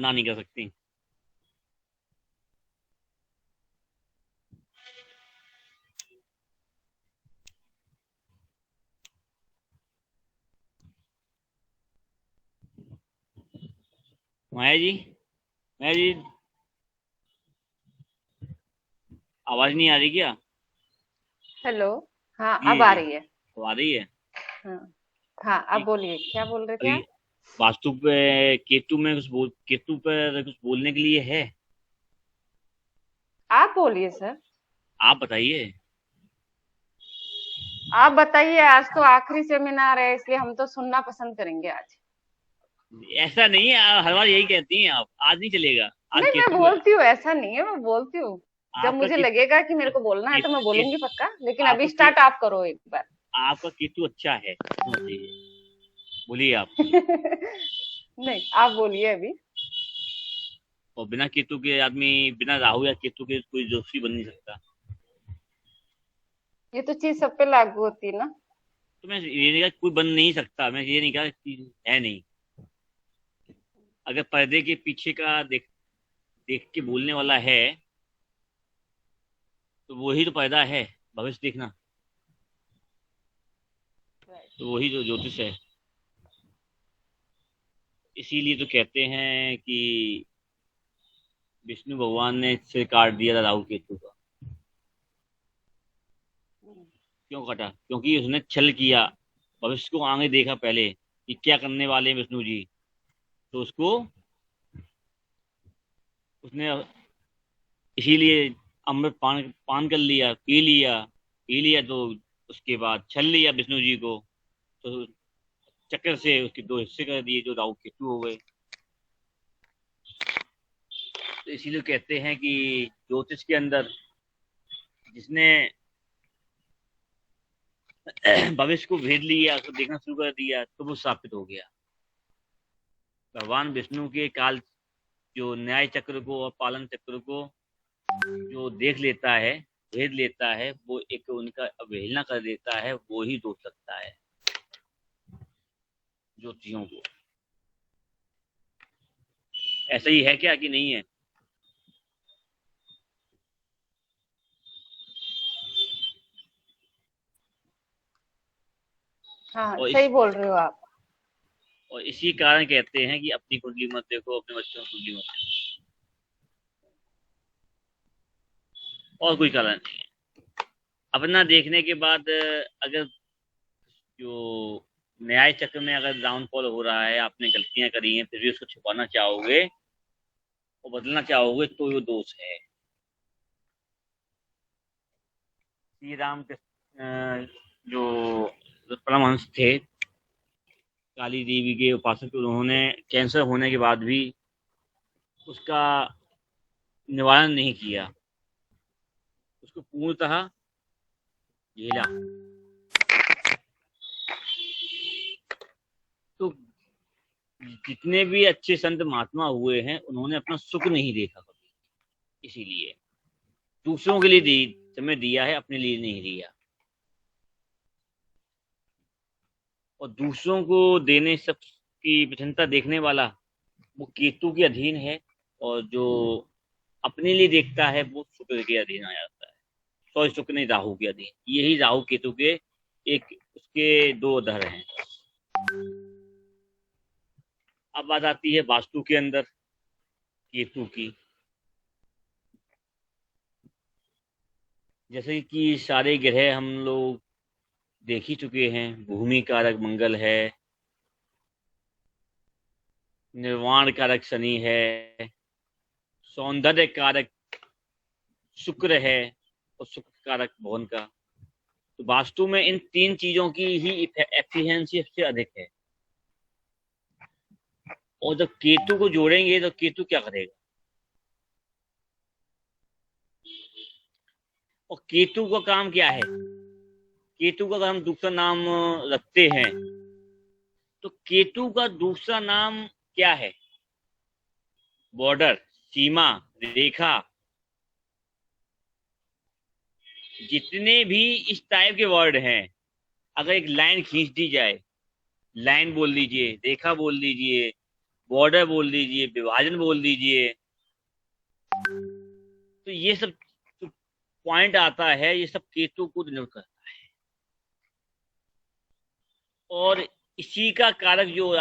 ना नहीं कर सकती। माया जी, माया जी, आवाज नहीं आ रही क्या? हेलो। हाँ, जी अब आ जी, रही है। तो आ रही है। हाँ। हाँ, अब जी। बोलिए, क्या बोल रहे थे अभी आप? वास्तु पे, केतु पर कुछ बोलने के लिए है? आप बोलिए सर। आप बताइए। आप बताइए, आज तो आखिरी सेमिनार है, इसलिए हम तो सुनना पसंद करेंगे आज। ऐसा नहीं है, हर बार यही कहती हैं आप, आज नहीं चलेगा। आज नहीं, मैं केतु है। बोलती हूँ, ऐसा नहीं है, मैं बोलती हूँ। जब आपका मुझे केतु, लगेगा कि मेरे को बोलना है के, तो मैं के, बोलूंगी पक्का, लेकिन आपका अभी के, स्टार्ट आप करो एक बार। आपका केतु अच्छा है, समझिए। बोलिए आप। नहीं, आप बोलिए अभी। और बिना केतु के आदमी, बिना राहु या केतु के कोई जोशी बन नहीं सकता। ये तो चीज सब पे लागू होती है ना। तो मैं ये नहीं कहा कोई बन नहीं सकता, मैं ये नहीं कहा कि है नहीं। अगर पर्दे के पीछे का देख देख के बोलने वाला है, तो वही तो पर्दा है। भविष्य देखना, तो वही जो ज्योतिष है। इसीलिए तो कहते हैं कि विष्णु भगवान ने सिर काट दिया था राहु केतु का। क्यों काटा? क्योंकि उसने छल किया, भविष्य को आगे देखा पहले कि क्या करने वाले हैं विष्णु जी। तो उसको, उसने इसीलिए अमृत पान पान कर लिया, पी लिया तो उसके बाद छल लिया विष्णु जी को। तो चक्कर से उसके दो हिस्से कर दिए, जो राहु केतु हो गए। तो इसीलिए कहते हैं कि ज्योतिष के अंदर जिसने भविष्य को भेद लिया, उसको देखना शुरू कर दिया, तो वो स्थापित हो गया। भगवान विष्णु के काल, जो न्याय चक्र को और पालन चक्र को जो देख लेता है, भेद लेता है, वो एक उनका अवहेलना कर देता है, वो ही दोष लगता है ज्योतिषियों को। ऐसा ही है क्या कि नहीं है? हाँ, और सही इस बोल रहे हो आप। और इसी कारण कहते हैं कि अपनी कुंडली मत देखो, अपने बच्चों की कुंडली मत देखो, और कोई कारण नहीं है। अपना देखने के बाद अगर जो न्याय चक्र में अगर डाउनफॉल हो रहा है, आपने गलतियां करी हैं, फिर भी उसको छुपाना चाहोगे और बदलना चाहोगे, तो वो दोष है। श्री राम कृष्ण जो परमहंस थे, काली देवी के उपासक, उन्होंने कैंसर होने के बाद भी उसका निवारण नहीं किया, उसको पूर्णतः झेला। तो जितने भी अच्छे संत महात्मा हुए हैं, उन्होंने अपना सुख नहीं देखा कभी। इसीलिए दूसरों के लिए समय दिया है, अपने लिए नहीं दिया। और दूसरों को देने सब की प्रसन्नता देखने वाला, वो केतु के अधीन है। और जो अपने लिए देखता है, वो शुक्र के अधीन आ जाता है। सॉरी, शुक्र नहीं, राहु के अधीन। यही राहु केतु के एक उसके दो उधर हैं। अब बात आती है वास्तु के अंदर केतु की। जैसे कि सारे ग्रह हम लोग देख ही चुके हैं। भूमि कारक मंगल है, निर्वाण कारक शनि है, सौंदर्य कारक शुक्र है, और शुक्र कारक भवन का। तो वास्तु में इन तीन चीजों की ही एफिशिएंसी सबसे अधिक है। और जब केतु को जोड़ेंगे तो केतु क्या करेगा? और केतु का काम क्या है? केतु का अगर हम दूसरा नाम रखते हैं, तो केतु का दूसरा नाम क्या है? बॉर्डर, सीमा, रेखा। जितने भी इस टाइप के वर्ड हैं, अगर एक लाइन खींच दी जाए, लाइन बोल लीजिए, रेखा बोल लीजिए, बॉर्डर बोल दीजिए, विभाजन बोल दीजिए। तो ये सब जो पॉइंट आता है, ये सब केतु को डिनोट करता है। और इसी का कारक जो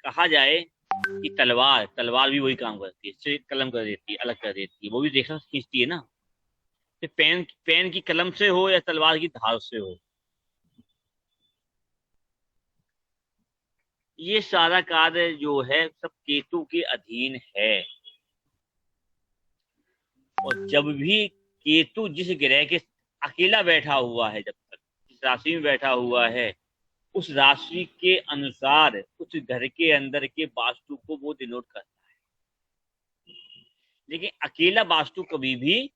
कहा जाए कि तलवार, तलवार भी वही काम करती है, इससे कलम कर देती है, अलग कर देती है, वो भी देखना खींचती है ना। तो पेन पेन की कलम से हो या तलवार की धार से हो, ये सारा कार्य जो है सब केतु के अधीन है। और जब भी केतु जिस ग्रह के अकेला बैठा हुआ है, जब तक जिस राशि में बैठा हुआ है, उस राशि के अनुसार उस घर के अंदर के वास्तु को वो डिनोट करता है। लेकिन अकेला वास्तु कभी भी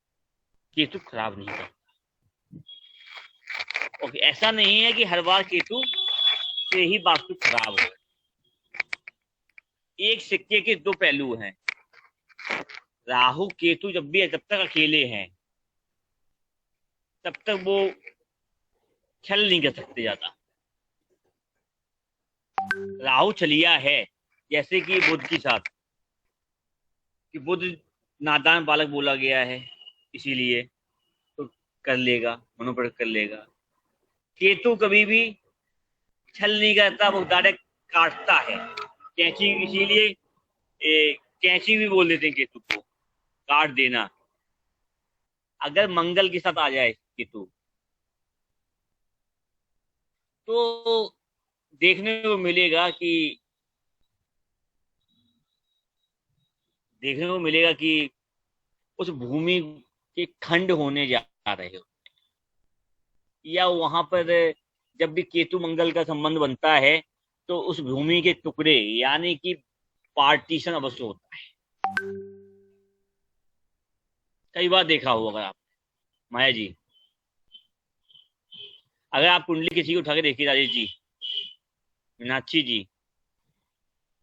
केतु खराब नहीं करता। और ऐसा नहीं है कि हर बार केतु से ही वास्तु खराब हो। एक सिक्के के दो पहलू हैं। राहु केतु जब तक अकेले हैं, तब तक वो छल नहीं कर सकते ज्यादा। राहु छलिया है, जैसे कि बुध के साथ, कि बुध नादान बालक बोला गया है, इसीलिए तो कर लेगा, मनोप्रयोग कर लेगा। केतु कभी भी छल नहीं करता, वो डायरेक्ट काटता है। कैंची, इसीलिए कैंची भी बोल देते हैं केतु को, काट देना। अगर मंगल के साथ आ जाए केतु, तो देखने को मिलेगा कि उस भूमि के खंड होने जा रहे हो, या वहां पर जब भी केतु मंगल का संबंध बनता है, तो उस भूमि के टुकड़े यानी कि पार्टीशन अवश्य होता है। कई बार देखा होगा आप माया जी, अगर आप कुंडली किसी को उठा के देखिए, राजेश जी, मीनाक्षी जी,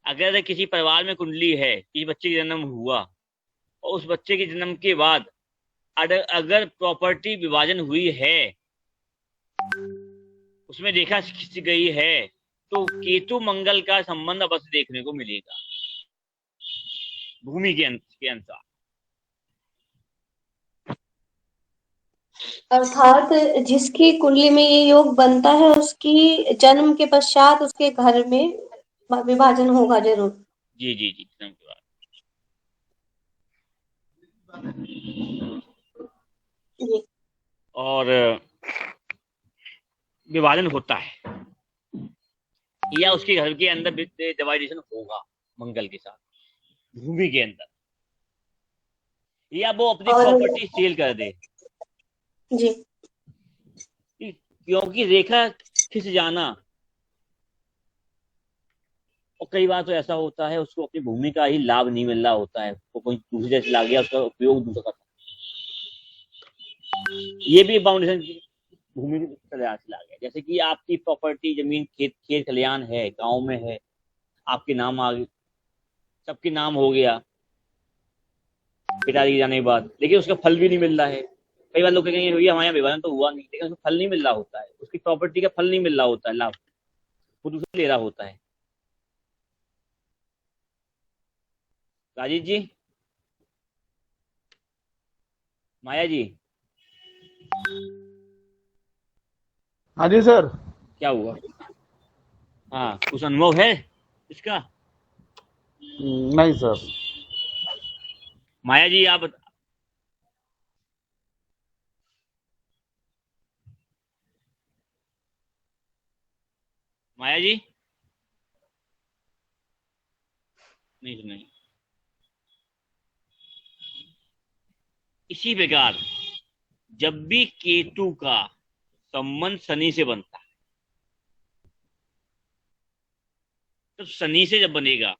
अगर किसी परिवार में कुंडली है, किसी बच्चे का जन्म हुआ, और उस बच्चे के जन्म के बाद अगर प्रॉपर्टी विभाजन हुई है, उसमें देखा खिंच गई है, तो केतु मंगल का संबंध अवश्य देखने को मिलेगा भूमि के अनुसार। अर्थात जिसकी कुंडली में ये योग बनता है, उसकी जन्म के पश्चात उसके घर में विभाजन होगा जरूर। जी जी जी, जन्म के बाद। जी। और विभाजन होता है, या उसके घर के अंदर डिवाइडेशन होगा मंगल के साथ भूमि के अंदर, या वो अपनी प्रॉपर्टी सेल कर दे। जी। क्योंकि रेखा खिंच जाना, और कई बार तो ऐसा होता है उसको अपनी भूमि का ही लाभ नहीं मिल रहा होता है, वो कोई दूसरी जैसे ला गया, उसका उपयोग दूसरा करता है। ये भी बाउंडेशन की भूमि की तरह से ला गया। जैसे कि आपकी प्रॉपर्टी, जमीन, खेत खलियान है, गांव में है, आपके नाम आ गए, सबके नाम हो गया पिताजी के जाने के बाद, लेकिन उसका फल भी नहीं मिल रहा है। कई बार लोग कहेंगे भैया हमारे यहाँ विभाजन तो हुआ नहीं, लेकिन उसका फल नहीं मिल रहा होता है, उसकी प्रॉपर्टी का फल नहीं मिल रहा होता है, लाभ वो दूसरा ले रहा होता है। राजीव जी, माया जी, हाँ जी सर। क्या हुआ? हाँ, कुछ अनुभव है इसका? नहीं सर। माया जी, आप माया जी नहीं सुनाई। इसी प्रकार जब भी केतु का संबंध शनि से बनता है, तो शनि से जब बनेगा,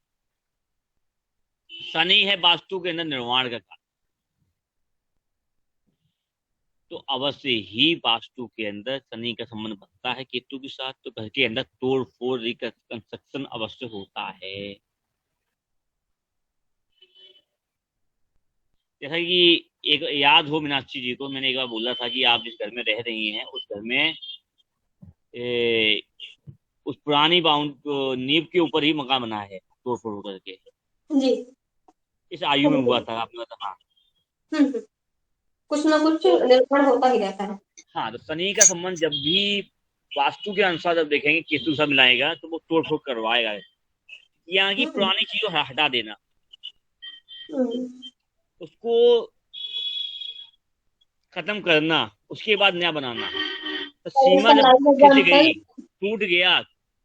शनि है वास्तु के अंदर निर्माण का कार्य, तो अवश्य ही वास्तु के अंदर शनि का संबंध बनता है केतु के साथ, तो घर के अंदर तोड़ फोड़, रिकंस्ट्रक्शन अवश्य होता है। जैसा कि एक याद हो मीनाक्षी जी को, मैंने एक बार बोला था कि आप जिस घर में रह रही हैं, उस घर में उस पुरानी नींव के ऊपर ही मकान बना है, तोड़ फोड़ करके। जी। इस आयु में हुआ था आपने बताया। हाँ। हम्म। कुछ ना कुछ निर्माण होता ही रहता है। हाँ, तो शनि का संबंध जब भी वास्तु के अनुसार जब देखेंगे केतु सब मिलाएगा तो वो तोड़ फोड़ करवाएगा। यहाँ की हम्म। पुरानी चीजों को हटा देना, हम्म। उसको खत्म करना, उसके बाद नया बनाना। तो और सीमा इसका जब लाइव खिंच एग्जाम्पल। गई, टूट गया,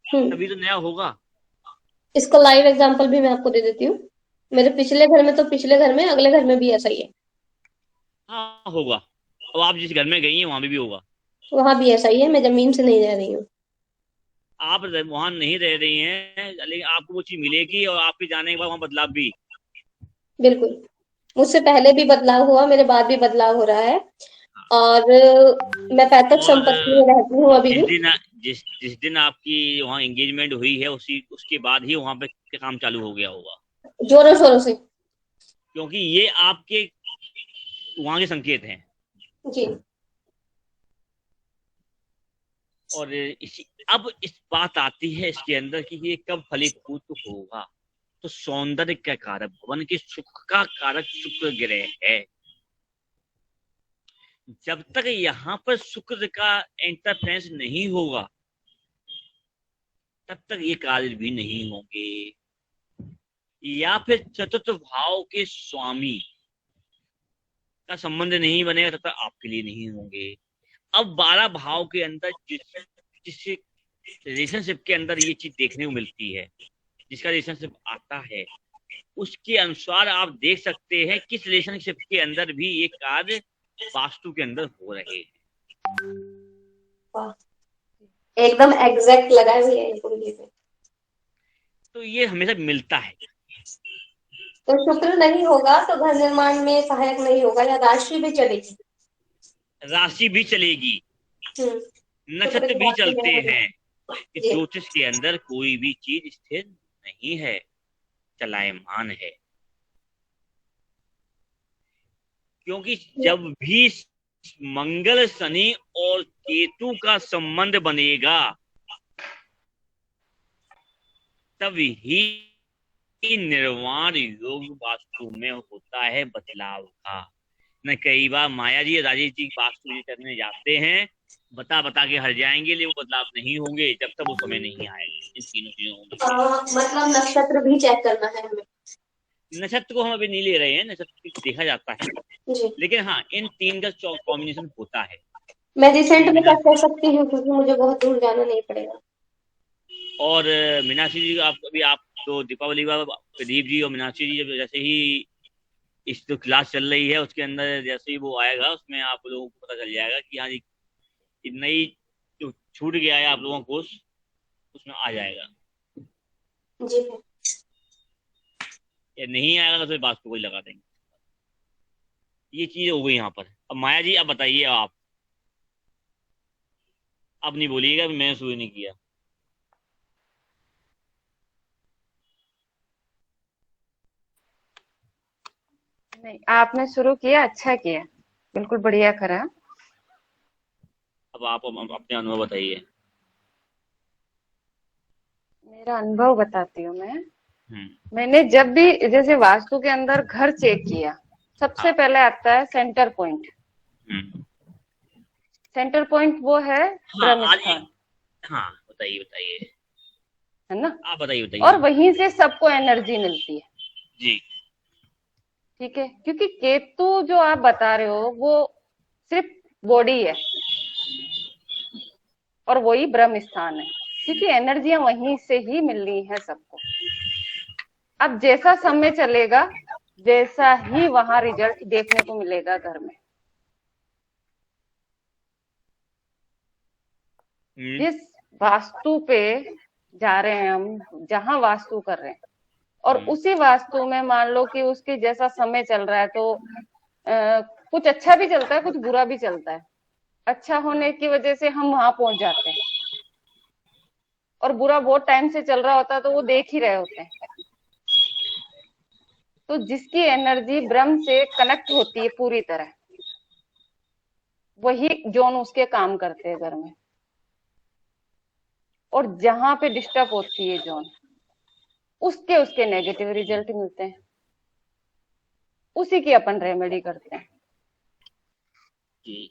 हम्म। तभी तो नया होगा। इसका लाइव एग्जाम्पल भी मैं आपको दे देती हूँ। मेरे पिछले घर में, तो पिछले घर में, अगले घर में भी ऐसा ही है। हाँ होगा। अब आप जिस घर में गई हैं वहां भी होगा। वहां भी ऐसा ही है, मैं जमीन से नहीं रह रही हूँ। आप वहां नहीं रह रही हैं, लेकिन आपको वो चीज मिलेगी और आपके जाने के बाद वहां बदलाव भी। बिल्कुल। मुझसे पहले भी बदलाव हुआ, मेरे बाद भी बदलाव हो रहा है। और मैं पैतृक और संपत्ति में रहती हूँ अभी जिस भी। दिन जिस जिस दिन आपकी वहाँ एंगेजमेंट हुई है उसी उसके बाद ही वहां पे काम चालू हो गया होगा। जोरों शोरों से। क्योंकि ये आपके वहां के संकेत हैं। जी। और इसी अब इस बात आती है इसके अंदर कि ये कब फलीभूत होगा। तो सौंदर्य का कारक, भवन के सुख का कारक शुक्र ग्रह है। जब तक यहाँ पर शुक्र का इंटरफेरेंस नहीं होगा तब तक ये कार्य भी नहीं होंगे। या फिर चतुर्थ भाव के स्वामी का संबंध नहीं बनेगा तब तक आपके लिए नहीं होंगे। अब 12 भाव के अंदर जिस रिलेशनशिप के अंदर ये चीज देखने को मिलती है, जिसका रिलेशनशिप आता है, उसके अनुसार आप देख सकते हैं किस रिलेशनशिप के अंदर भी ये कार्य वास्तु के अंदर हो रहे हैं। वाह, एकदम एग्जैक्ट लगा हुई है कुंडली में। तो ये हमेशा मिलता है। तो शुक्र नहीं होगा तो घर निर्माण में सहायक नहीं होगा, या राशि भी चलेगी। राशि भी चलेगी, हम्म। शुक्र नक्षत्र की भी राशि चलते में। हैं। इस जी। ज्योतिष के अंदर कोई भी चीज स्थिर नहीं है, चलायमान है। क्योंकि जब भी मंगल, शनि और केतु का संबंध बनेगा तब ही निर्वाण योग वास्तु में होता है बदलाव का। न कई बार माया जी राजेश जी वास्तु जी करने जाते हैं, बता बता के हट जाएंगे, लेकिन वो बदलाव नहीं होंगे जब तक वो समय नहीं आएगा इन तीनों चीजों में। मतलब नक्षत्र भी चेक करना है हमें। नक्षत्र को हम अभी नहीं ले रहे हैं, नक्षत्र देखा जाता है, जी। लेकिन हाँ इन तीन का कॉम्बिनेशन होता है। मैं रिसेंट में मीना चेक कर सकती हूँ क्योंकि मुझे बहुत दूर जाना नहीं पड़ेगा। और मीनाक्षी जी, आप अभी आप तो दीपावली का प्रदीप जी और मीनाक्षी जी जब जैसे ही इस जो क्लास चल रही है उसके अंदर जैसे ही वो आएगा उसमें आप लोगों को पता चल जाएगा कि हाँ जी नई जो छूट गया है आप लोगों को उसमें आ जाएगा। जी। या नहीं आएगा तो फिर बात को कोई लगा देंगे। ये चीज हो गई यहाँ पर। अब माया जी आप बताइए, आप अब नहीं बोलिएगा मैंने शुरू नहीं किया। नहीं, आपने शुरू किया, अच्छा किया, बिल्कुल बढ़िया करा। अब आप अपने अनुभव बताइए। मेरा अनुभव बताती हूँ मैं। हम्म। मैंने जब भी जैसे वास्तु के अंदर घर चेक किया, सबसे हाँ। पहले आता है सेंटर पॉइंट। हम्म। सेंटर पॉइंट वो है हाँ ब्रह्म आज स्थान, हाँ बताइए बताइए, है ना। आप बताइए और बताइए। वहीं से सबको एनर्जी मिलती है। जी। ठीक है, क्योंकि केतु जो आप बता रहे हो वो सिर्फ बॉडी है और वही ब्रह्म स्थान है, क्योंकि एनर्जियां वहीं से ही मिल रही है सबको। अब जैसा समय चलेगा वैसा ही वहां रिजल्ट देखने को मिलेगा घर में। जिस वास्तु पे जा रहे हैं हम, जहां वास्तु कर रहे हैं, और उसी वास्तु में मान लो कि उसके जैसा समय चल रहा है तो कुछ अच्छा भी चलता है, कुछ बुरा भी चलता है। अच्छा होने की वजह से हम वहां पहुंच जाते हैं, और बुरा बहुत टाइम से चल रहा होता है तो वो देख ही रहे होते हैं। तो जिसकी एनर्जी ब्रह्म से कनेक्ट होती है पूरी तरह, वही जोन उसके काम करते हैं घर में। और जहां पे डिस्टर्ब होती है जोन, उसके उसके नेगेटिव रिजल्ट मिलते हैं, उसी की अपन रेमेडी करते हैं। जी।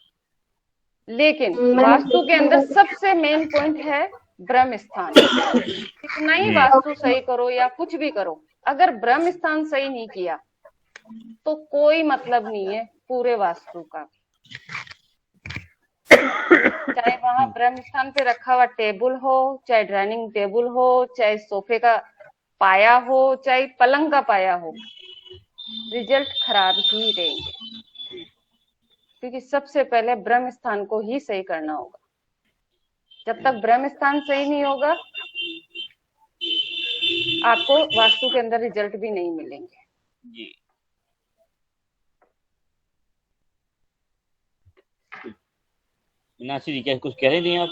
लेकिन मैंने वास्तु के अंदर देखा सबसे मेन पॉइंट है ब्रह्म स्थान। कितना ही वास्तु सही करो या कुछ भी करो, अगर ब्रह्म स्थान सही नहीं किया तो कोई मतलब नहीं है पूरे वास्तु का। चाहे वहां ब्रह्म स्थान पे रखा हुआ टेबल हो, चाहे डाइनिंग टेबल हो, चाहे सोफे का पाया हो, चाहे पलंग का पाया हो, रिजल्ट खराब ही रहेंगे। क्योंकि सबसे पहले ब्रह्म स्थान को ही सही करना होगा। जब तक ब्रह्म स्थान सही नहीं होगा, आपको वास्तु के अंदर रिजल्ट भी नहीं मिलेंगे। जी। मीनाक्षी जी, क्या कुछ कह रही थी आप?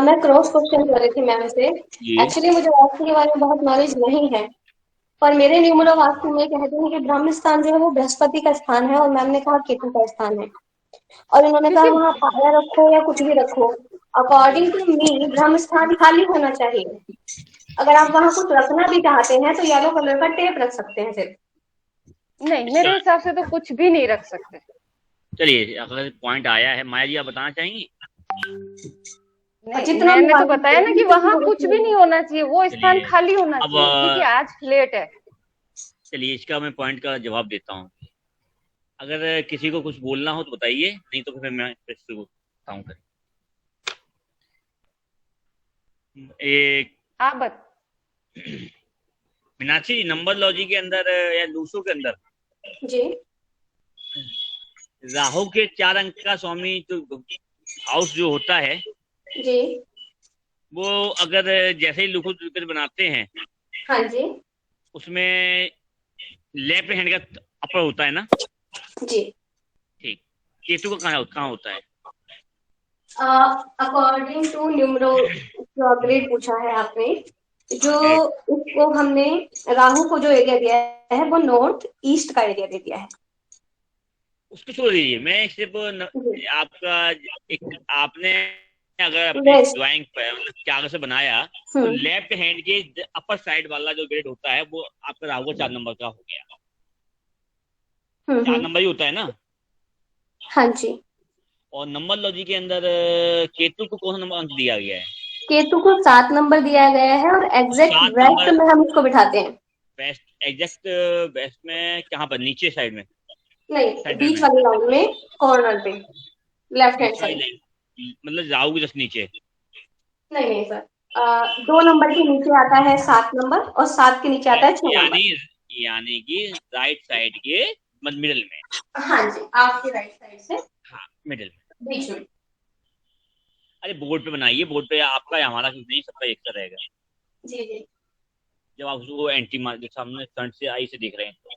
मैं क्रॉस क्वेश्चन कर रही थी मैम से। जी। एक्चुअली मुझे वास्तु के बारे में बहुत नॉलेज नहीं है, पर मेरे न्यूमरो वास्तु में कहते हैं कि ब्रह्म स्थान जो है वो बृहस्पति का स्थान है और मैम ने कहा केतु का स्थान है, और इन्होंने कहा क्योंकि वहां पाया रखो या कुछ भी रखो। अकॉर्डिंग टू मी ब्रह्म स्थान खाली होना चाहिए। अगर आप वहां कुछ रखना भी चाहते हैं तो येलो कलर का टेप रख सकते हैं सिर्फ। नहीं, मेरे हिसाब से तो कुछ भी नहीं रख सकते। चलिए, अगला पॉइंट आया है, माया जी आप बताना चाहेंगी? नहीं, जितना मैंने तो बताया ना कि वहां कुछ भी नहीं होना चाहिए, वो स्थान चलिए, खाली होना अब चाहिए, क्योंकि आज फ्लैट है। चलिए इसका मैं पॉइंट का जवाब देता हूँ। अगर किसी को कुछ बोलना हो तो बताइए, नहीं तो फिर मैं किसी को बताऊँ। कर एक आप बत मीनाक्षी, नंबरलॉजी के अंदर या लूसो के अंदर जी राहु के 4 अंक का स्वामी तो हाउस जो होता है, जी वो अगर जैसे ही लुको बनाते हैं, हाँ जी उसमें लेफ्ट हैंड का अपर होता है ना? जी। ठीक। केतु का कहाँ होता है? अकॉर्डिंग टू न्यूमरो ग्रेड पूछा है आपने, जो उसको हमने राहु को जो एरिया दिया है वो नॉर्थ ईस्ट का एरिया दे दिया है। उसको छोड़ दीजिए, मैं सिर्फ जी। आपका एक आपने अगर अपने वेस्ट। ड्राइंग मतलब कागज से बनाया तो लेफ्ट हैंड के अपर साइड वाला जो ग्रेड होता है वो आपका राहु का 4 नंबर का हो गया। 4 नंबर ही होता है ना? हाँ जी। और नंबरलॉजी के अंदर केतु को कौन सा नंबर अंक दिया गया है? केतु को 7 नंबर दिया गया है और एग्जैक्ट 7 वेस्ट नंबर में हम उसको बिठाते हैं। वेस्ट, एग्जैक्ट वेस्ट में कहाँ पर? नीचे साइड में? नहीं, सेंटर बीच में? वाली लाइन में, कॉर्नर पे, लेफ्ट हैंड बीच वाली साइड। लाइन मतलब राहु के जस्ट नीचे? नहीं नहीं सर, 2 नंबर के नीचे आता है 7 नंबर और 7 के नीचे आता है 6 नंबर। यानी यानी कि राइट साइड के मिडिल में? हाँ जी, आपके राइट साइड से हाँ, मिडिल में, बीच में। अरे बोर्ड पे बनाइए, बोर्ड पे आपका या हमारा कुछ नहीं, सबका एक सा रहेगा। जी जी जब आप उसको एंटी मार्क सामने फ्रंट से आई से देख रहे हैं तो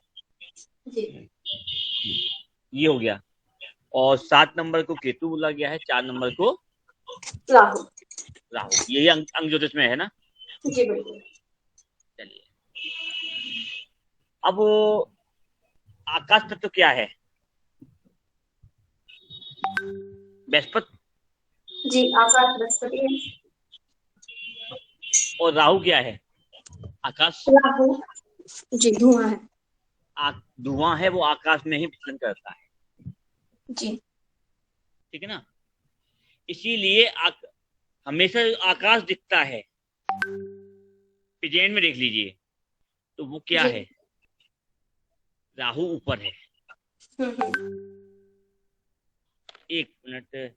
जी। ये हो गया। और 7 नंबर को केतु बोला गया है, 4 नंबर को राहु। राहु। यही अंक ज्योतिष में है ना? जी बिल्कुल। चलिए, अब आकाश तत्व क्या है? बृहस्पति। जी, आकाश बृहस्पति है। और राहु क्या है? आकाश। राहु जी धुआं है। धुआं है, वो आकाश में ही विचलन करता है। जी ठीक है ना? इसीलिए हमेशा आकाश दिखता है, प्रेजेंट में देख लीजिए तो वो क्या है? राहु ऊपर है। एक मिनट,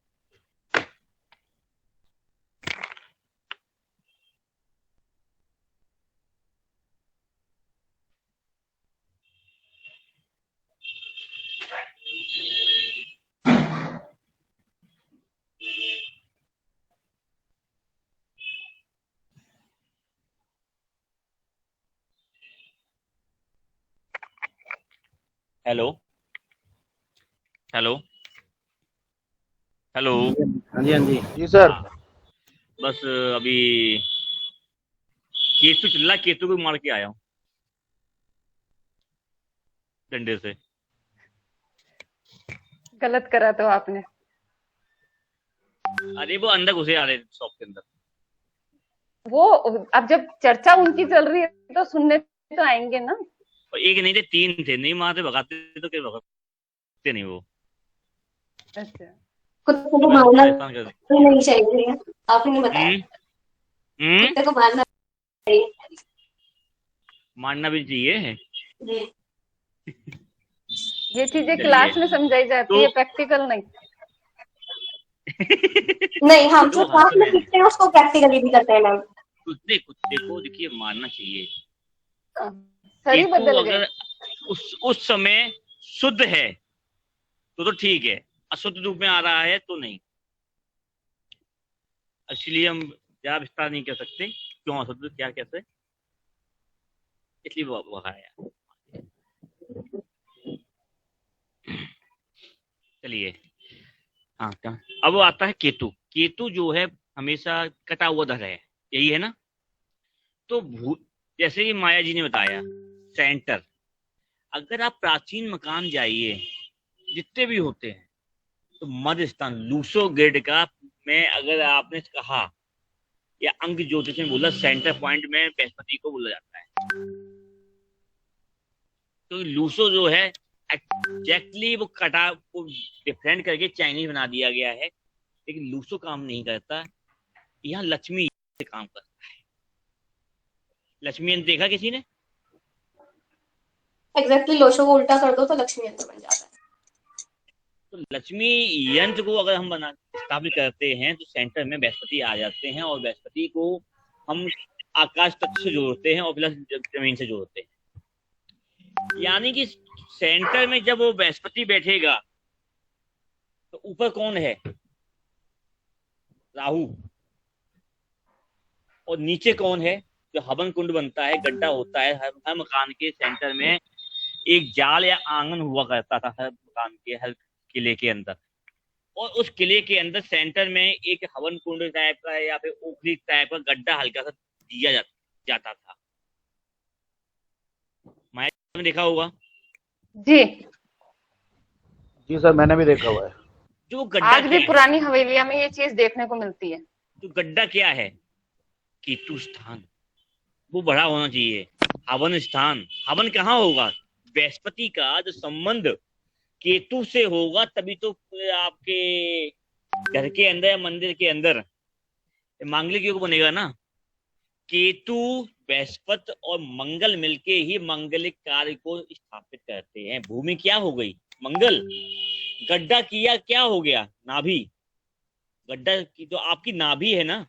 हेलो हेलो हेलो। हाँ जी हाँ जी जी सर। हाँ, बस अभी केतु चल रहा, केतु को मार के आया हूँ डंडे से। गलत करा तो आपने। अरे वो अंदर घुसे आ रहे शॉप के अंदर। वो अब जब चर्चा उनकी चल रही है तो सुनने तो आएंगे ना। और एक नहीं थे, 3 थे, नहीं मारते भगाते तो क्या भगाते नहीं वो। अच्छा, कुत्ते को मैं तो मारना परेशान कर नहीं चाहिए, आपने बताया। हम्म, कुत्ते को मारना चाहिए। मारना भी चाहिए। जी। ये चीजें चलिए क्लास में समझाई जाती तो है, प्रैक्टिकल नहीं। नहीं, हम जो देखो क्लास में सीखते हैं उसको प्रैक्टिकली भी करते हैं मैम। कुत्ते को देखिए मारना चाहिए। सर ही केतु बदल गए। अगर उस समय शुद्ध है तो ठीक है, अशुद्ध रूप में आ रहा है तो नहीं। इसलिए हम ज्यादा विस्तार नहीं कर सकते क्यों अशुद्ध क्या कैसे, इसलिए वो आया। चलिए हाँ क्या, अब वो आता है केतु। केतु जो है हमेशा कटा हुआ धर है, यही है ना। तो जैसे कि माया जी ने बताया सेंटर, अगर आप प्राचीन मकान जाइए जितने भी होते हैं तो मध्य स्थान लूसो ग्रिड का में अगर आपने कहा या अंक ज्योतिष में बोला सेंटर पॉइंट में बृहस्पति को बोला जाता है। तो लूसो जो है एग्जैक्टली वो कटा को डिफरेंट करके चाइनीज बना दिया गया है, लेकिन लूसो काम नहीं करता। यहाँ लक्ष्मी से काम करता है। लक्ष्मी यंत्र देखा किसी ने? एग्जैक्टली लोशो को उल्टा कर दो तो लक्ष्मी यंत्र बन जाता है। तो लक्ष्मी यंत्र को अगर हम बना स्थापित करते हैं तो सेंटर में बृहस्पति आ जाते हैं, और बृहस्पति को हम आकाश तत्व से जोड़ते हैं और प्लस जमीन से जोड़ते हैं। यानी कि सेंटर में जब वो बृहस्पति बैठेगा तो ऊपर कौन है? राहु। और नीचे कौन है? जो हवन कुंड बनता है, गड्ढा होता है हर मकान के सेंटर में, एक जाल या आंगन हुआ करता था हर मकान के, हर किले के अंदर। और उस किले के अंदर सेंटर में एक हवन कुंड टाइप का या फिर ओखली टाइप का गड्ढा हल्का सा दिया जाता था। माया ने देखा होगा। जी जी सर, मैंने भी देखा हुआ है। जो गड्ढा आज भी क्या है? पुरानी हवेलियां में ये चीज देखने को मिलती है। जो गड्ढा क्या है? केतु स्थान। वो बड़ा होना चाहिए। हवन स्थान, हवन कहाँ होगा? बृहस्पति का जो संबंध केतु से होगा तभी तो आपके घर के अंदर या मंदिर के अंदर मांगलिक योग बनेगा ना। केतु बृहस्पति और मंगल मिलके ही मांगलिक कार्य को स्थापित करते हैं। भूमि क्या हो गई? मंगल। गड्ढा किया क्या हो गया? नाभि। गड्ढा की जो आपकी नाभि है ना,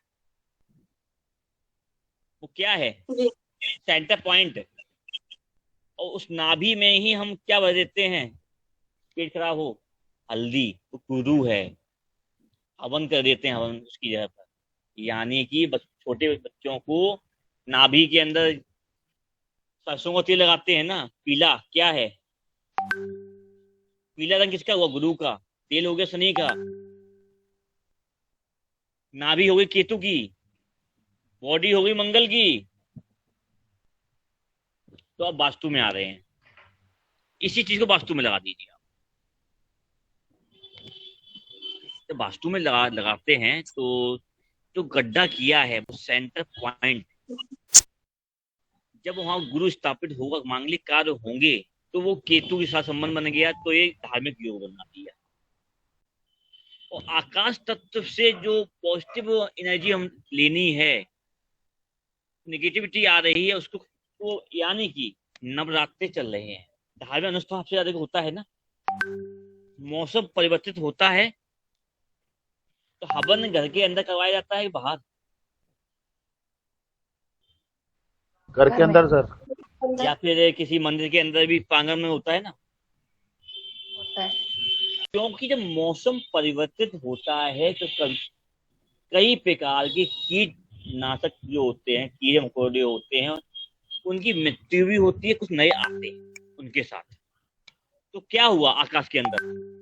वो क्या है? जी। Centre point. और उस नाभि में ही हम क्या भर देते हैं? पेट खराब हो, हल्दी तो कुरू है, हवन कर देते हैं हवन उसकी जगह पर। यानी कि छोटे बच्चों को नाभि के अंदर सरसों का तेल लगाते हैं ना, पीला क्या है? पीला रंग किसका हुआ? गुरु का। तेल हो गया शनि का। नाभि हो गई केतु की, बॉडी हो गई मंगल की। तो अब वास्तु में आ रहे हैं, इसी चीज को वास्तु में लगा दीजिए आप। जब वास्तु में लगाते हैं तो जो गड्ढा किया है वो सेंटर पॉइंट, जब वहां गुरु स्थापित होगा, मांगलिक कार्य होंगे, तो वो केतु के साथ संबंध बन गया, तो ये धार्मिक योग बना दिया। और आकाश तत्व से जो पॉजिटिव एनर्जी हम लेनी है, नेगेटिविटी आ रही है उसको, तो यानी कि नवरात्रे चल रहे हैं, धार्मिक अनुष्ठान सबसे ज्यादा होता है ना, मौसम परिवर्तित होता है, तो हवन घर के अंदर करवाया जाता है बाहर? घर के अंदर सर। या फिर किसी मंदिर के अंदर भी प्रांगण में होता है ना। होता है। क्योंकि जब मौसम परिवर्तित होता है तो कई प्रकार के कीटनाशक जो होते हैं, कीड़े मकोड़े होते हैं, उनकी मृत्यु भी होती है, कुछ नए आते हैं उनके साथ। तो क्या हुआ? आकाश के अंदर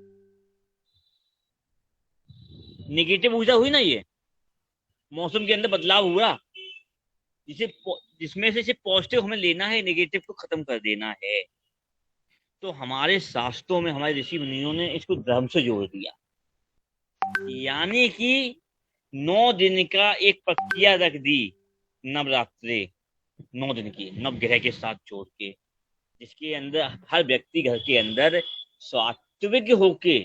नेगेटिव ऊर्जा हुई ना, ये मौसम के अंदर बदलाव हुआ, जिसमें से सिर्फ पॉजिटिव हमें लेना है, नेगेटिव को खत्म कर देना है। तो हमारे शास्त्रों में हमारे ऋषि मुनियों ने इसको धर्म से जोड़ दिया। यानी कि 9 दिन का एक प्रक्रिया रख दी नवरात्रि 9 दिन की नवग्रह के साथ जोड़ के, जिसके अंदर हर व्यक्ति घर के अंदर सात्विक होके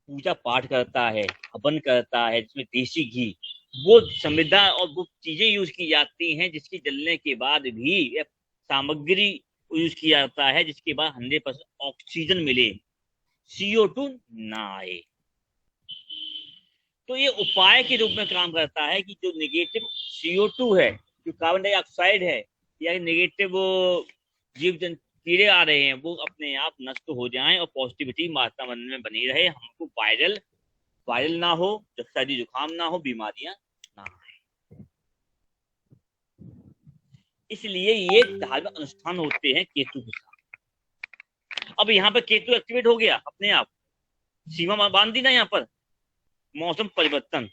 पूजा पाठ करता है, हवन करता है, जिसमें देसी घी, वो संविधा और वो चीजें यूज की जाती हैं जिसकी जलने के बाद भी यह सामग्री यूज किया जाता है जिसके बाद 100% ऑक्सीजन मिले, CO2 ना आए। तो ये उपाय के रूप में काम करता है कि जो नेगेटिव CO2 है, जो कार्बन डाइऑक्साइड है, या नेगेटिव जीव जंतु कीड़े आ रहे हैं, वो अपने आप नष्ट हो जाएं और पॉजिटिविटी वातावरण में बनी रहे, हमको वायरल ना हो, जब सर्दी जुकाम ना हो, बीमारियां ना आए। इसलिए ये धार्मिक अनुष्ठान होते हैं केतु के साथ। अब यहाँ पर केतु एक्टिवेट हो गया अपने आप, सीमा बांध दी ना। यहाँ पर मौसम परिवर्तन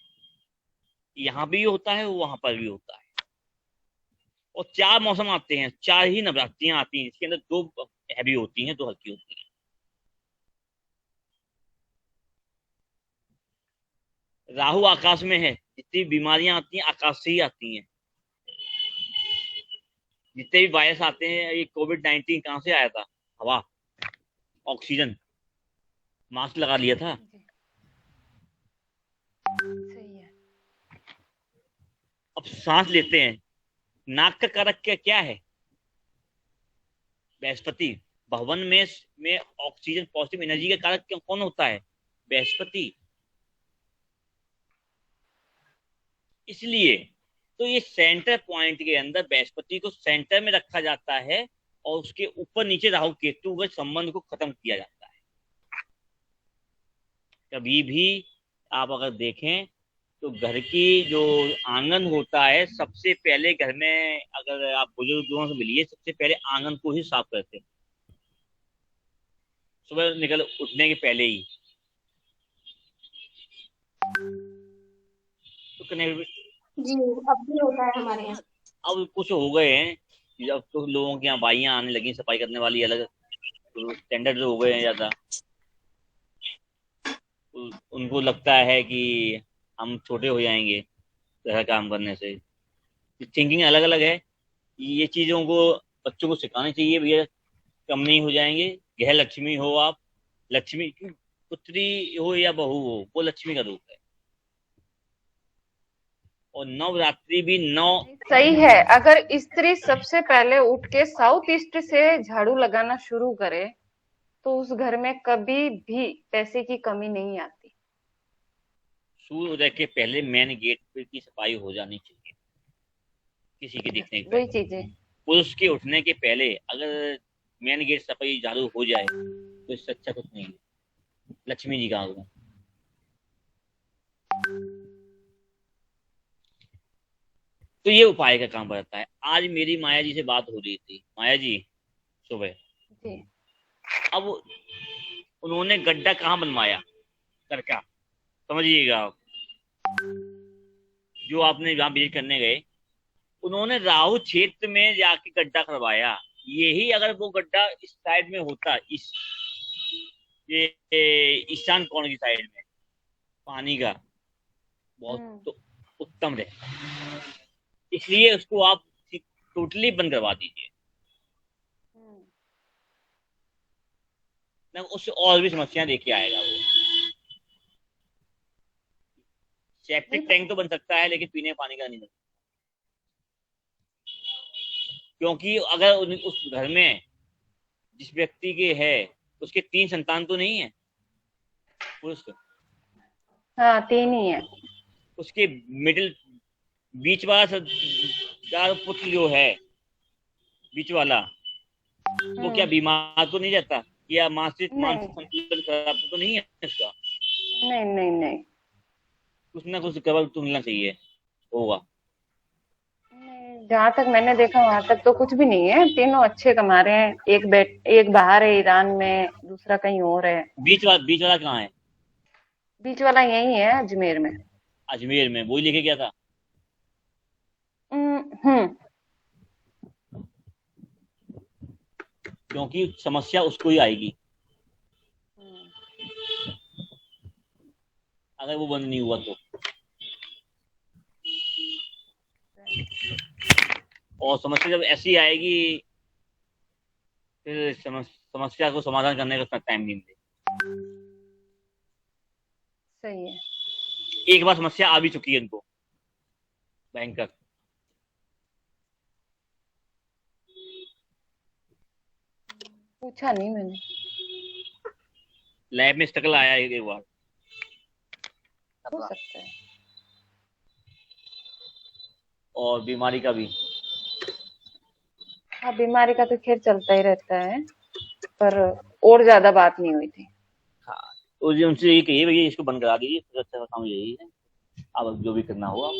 यहाँ भी होता है, वहां पर भी होता है। और 4 मौसम आते हैं, 4 ही नवरात्रियां आती हैं, इसके अंदर 2 हैवी होती हैं, 2 हल्की होती हैं। राहु आकाश में है, जितनी बीमारियां आती हैं आकाश से ही आती हैं। जितने भी वायरस आते हैं, ये कोविड-19 कहां से आया था? हवा, ऑक्सीजन, मास्क लगा लिया था। सही है। अब सांस लेते हैं, नाक का कारक क्या है? बृहस्पति। भवन में ऑक्सीजन पॉजिटिव एनर्जी का कारक कौन होता है? बृहस्पति। इसलिए तो ये सेंटर पॉइंट के अंदर बृहस्पति को सेंटर में रखा जाता है और उसके ऊपर नीचे राहु केतु के संबंध को खत्म किया जाता है। कभी भी आप अगर देखें तो घर की जो आंगन होता है, सबसे पहले घर में अगर आप बुजुर्गों से मिलिए, सबसे पहले आंगन को ही साफ करते हैं सुबह निकल उठने के पहले ही। तो जी, अब भी होता है हमारे यहाँ। अब कुछ हो गए हैं कि अब तो लोगों के यहाँ बाइयां आने लगी सफाई करने वाली, अलग स्टैंडर्ड हो गए हैं ज्यादा। उनको लगता है कि हम छोटे हो जाएंगे ऐसा काम करने से। थिंकिंग अलग अलग है। ये चीजों को बच्चों को सिखानी चाहिए, भैया कम नहीं हो जाएंगे। गृह लक्ष्मी हो आप, लक्ष्मी पुत्री हो या बहू हो, वो लक्ष्मी का रूप है। और नवरात्रि भी 9 सही है। अगर स्त्री सबसे पहले उठ के साउथ ईस्ट से झाड़ू लगाना शुरू करे तो उस घर में कभी भी पैसे की कमी नहीं आती। सूर्योदय के पहले मेन गेट पे की सफाई हो जानी चाहिए, किसी के दिखने के वही पहले। चीजें। पुरुष के उठने के पहले अगर मेन गेट सफाई झाड़ू हो जाए तो इससे अच्छा कुछ नहीं है। लक्ष्मी जी का आगमन। तो ये उपाय का काम करता है। आज मेरी माया जी से बात हो रही थी, माया जी सुबह। जी। अब उन्होंने गड्ढा कहाँ बनवाया? करका, समझिएगा आप। जो आपने जहाँ विजिट करने गए, उन्होंने राहु क्षेत्र में जाके गड्ढा करवाया। यही अगर वो गड्ढा इस साइड में होता, ये ईशान कोण की साइड में पानी का, बहुत तो उत्तम रहे। इसलिए उसको आप टोटली बंद करवा दीजिए, ना उससे और भी समस्या लेके आएगा वो। सेप्टिक टैंक तो बन सकता है लेकिन पीने पानी का नहीं बन सकता। क्योंकि अगर उस घर में जिस व्यक्ति के है उसके 3 संतान तो नहीं है पुरुष, हाँ 3 ही है। उसके मिडिल बीच वाला पुत्र जो है, बीच वाला, वो क्या बीमार तो नहीं रहता? या मानसिक संतुलन खराब तो नहीं है इसका? नहीं नहीं नहीं, कुछ ना कुछ कवर तो मिलना चाहिए, होगा। जहाँ तक मैंने देखा वहां तक तो कुछ भी नहीं है। तीनों अच्छे कमा रहे हैं। एक बाहर है ईरान में, दूसरा कहीं और है। बीच वाला कहाँ है? बीच वाला यही है अजमेर में। अजमेर में वही लेके गया था। क्योंकि समस्या उसको ही आएगी अगर वो बंद नहीं हुआ तो। और समस्या जब ऐसी आएगी फिर समस्या को समाधान करने का टाइम नहीं मिलेगा। सही है। एक बार समस्या आ भी चुकी है इनको भयंकर। पूछा नहीं मैंने। लैब में स्ट्रगल आया एक बार। हो सकता है। और बीमारी का भी। हाँ, बीमारी का तो खैर चलता ही रहता है, पर और ज्यादा बात नहीं हुई थी। हाँ, तो जी उनसे ये कहिए भैया इसको बंद करा दीजिए, सबसे अच्छा का काम यही है। अब जो भी करना होगा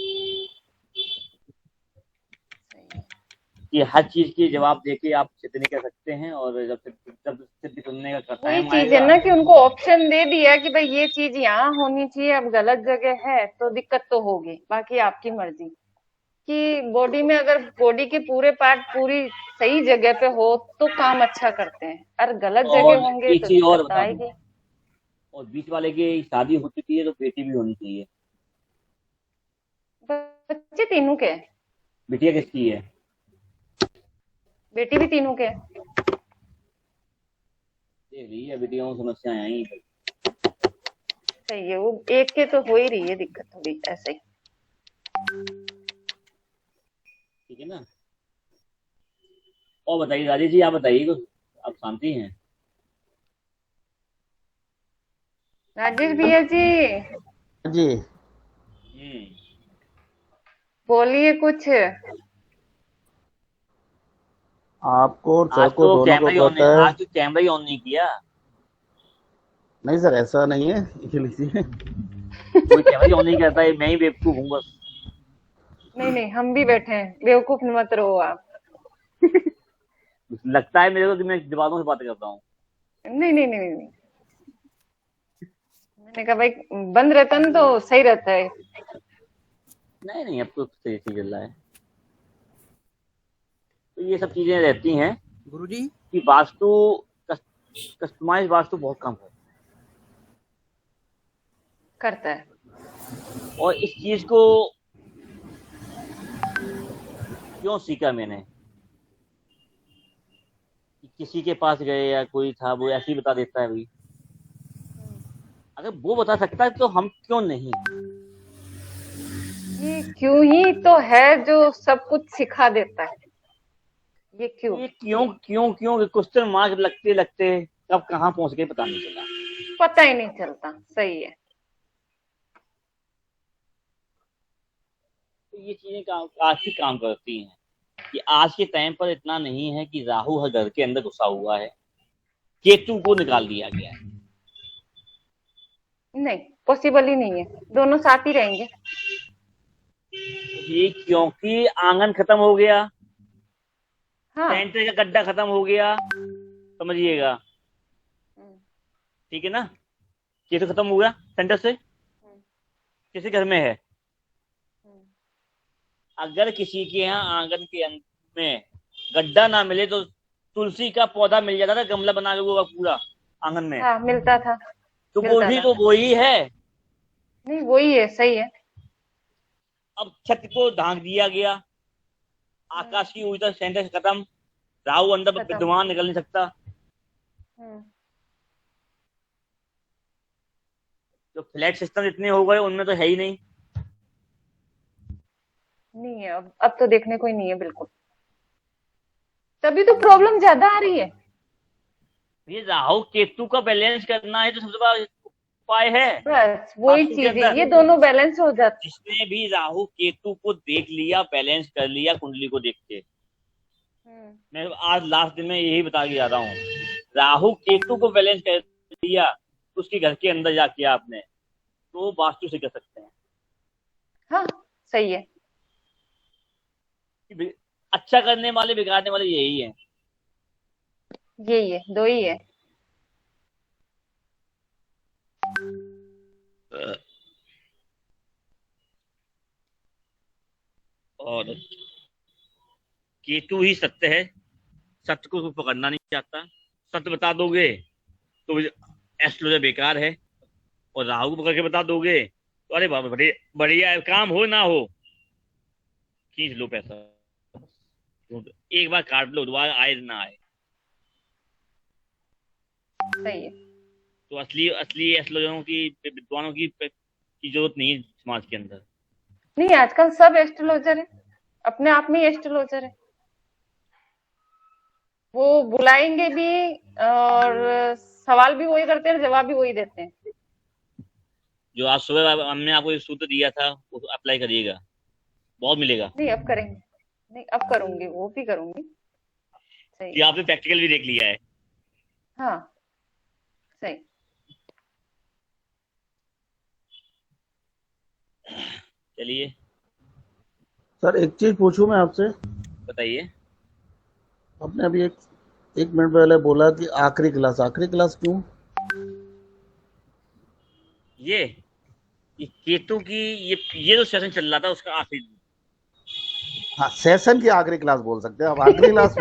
ये हर चीज के जवाब देके आप सिद्ध नहीं कर सकते हैं, और जब सिद्ध करने का वही टाइम चीज है आएगा। ना कि उनको ऑप्शन दे दिया कि भाई ये चीज यहाँ होनी चाहिए, अब गलत जगह है तो दिक्कत तो होगी, बाकी आपकी मर्जी। कि बॉडी में अगर बॉडी के पूरे पार्ट पूरी सही जगह पे हो तो काम अच्छा करते हैं, और गलत जगह और होंगे एक तो चीज और दिक्कत तो बता दूं, आएगी। और बीच वाले की शादी हो चुकी है तो बेटी भी होनी चाहिए। बच्चे तीनों के हैं। बिटिया किसकी है? बेटी भी तीनों के हैं। देख लीजिए बेटियों की समस्याएं आई। सही है, वो एक के तो हो ही रही है दिक्कत थोड़ी ऐसे ही। ठीक है ना। और बताइए राजेश जी, आप बताइए कुछ, आप शांति हैं? राजेश भैया जी जी बोलिए कुछ। आपको और सर आज को तो दोनों कैमरा ही को ऑन पता है। आज तो कैमरा ही ऑन नहीं किया। नहीं सर, ऐसा नहीं है, इसलिए कोई कैमरा ही ऑन नहीं करता है, मैं ही बेवकूफ हूँ बस। नहीं नहीं, हम भी बैठे हैं, बेवकूफ मत रहो आप। लगता है मेरे को कि मैं दिमागों से बातें करता हूँ। नहीं नहीं नहीं नहीं, मैंने कहा भाई बंद रहता ना तो सही रहता है। नहीं नहीं, अब तो सही सही चल रहा है। तो ये सब चीजें रहती हैं गुरुजी। कि वास्तु कस्टमाइज वास्तु बहुत कम करता है। और इस चीज को क्यों सीखा मैंने कि किसी के पास गए या कोई था वो ऐसे ही बता देता है भाई, अगर वो बता सकता है तो हम क्यों नहीं। ये क्यों ही तो है जो सब कुछ सिखा देता है। ये क्यों ये क्यों क्यों क्यों क्वेश्चन मार्क लगते लगते कब कहाँ पहुंच गए पता नहीं चला। पता ही नहीं चलता। सही है। तो ये चीजें काफी काम करती हैं कि आज के टाइम पर इतना नहीं है कि राहु हर घर के अंदर घुसा हुआ है, केतु को निकाल दिया गया है। नहीं, पॉसिबल ही नहीं है, दोनों साथ ही रहेंगे। ये क्योंकि आंगन खत्म हो गया, हाँ। सेंटर का गड्ढा खत्म हो गया, समझिएगा। ठीक है ना। केतु खत्म हो गया सेंटर से, किसी घर में है। अगर किसी के यहाँ आंगन के में गड्ढा ना मिले तो तुलसी का पौधा मिल जाता था, गमला बना के वो पूरा आंगन में। हाँ, मिलता था। तो मिलता वो भी था। तो वही है। नहीं, वही है। सही है। अब छत को ढांक दिया गया, आकाश की ऊर्जा सेंटर से खत्म, राहु अंदर खत्म। विद्यमान निकल नहीं सकता। जो फ्लैट सिस्टम इतने हो गए उनमें तो है ही नहीं। नहीं है, अब तो देखने को ही नहीं है बिल्कुल। तभी तो प्रॉब्लम ज्यादा आ रही है। ये राहु केतु का बैलेंस करना है तो सबसे बड़ा उपाय है। बस वही वास्तु के चीज है, अंदर ये दोनों बैलेंस हो जाते। जिसने भी राहु केतु को देख लिया, बैलेंस कर लिया कुंडली को देख के, मैं आज लास्ट दिन में यही बता के जा रहा हूँ, राहु केतु को बैलेंस कर लिया उसके घर के अंदर जाके आपने, तो वास्तु से कर सकते हैं। हाँ, सही है। अच्छा करने वाले बिगाड़ने वाले यही है। यही है, दो ही है। और केतु ही सत्य है, सत्य को कोई पकड़ना नहीं चाहता। सत्य बता दोगे तो एस्ट्रोलॉजर बेकार है, और राहु को पकड़ के बता दोगे तो अरे बाबा बढ़िया काम हो ना हो खींच लो पैसा, तो एक बार काट लो, दोबारा आए ना आए। सही है। तो असली असली एस्ट्रोलॉजरों की, विद्वानों की जरूरत नहीं है समाज के अंदर। नहीं, आजकल सब एस्ट्रोलॉजर है, अपने आप में ही एस्ट्रोलॉजर है। वो बुलाएंगे भी और सवाल भी वही करते हैं, जवाब भी वही देते हैं। जो आज सुबह हमने आपको एक सूत्र दिया था, वो अप्लाई करिएगा, बहुत मिलेगा। नहीं, अब करेंगे। नहीं, अब करूंगी, वो भी करूंगी। सही। कि आपने प्रैक्टिकल भी देख लिया है। हाँ, सही। चलिए, सर एक चीज पूछूं मैं आपसे। बताइए। आपने अभी एक मिनट पहले बोला कि आखिरी क्लास क्यों? ये केतु की, ये जो सेशन चल रहा था उसका आखिरी। हाँ, सेशन की आखिरी क्लास बोल सकते हैं, अब आखिरी क्लास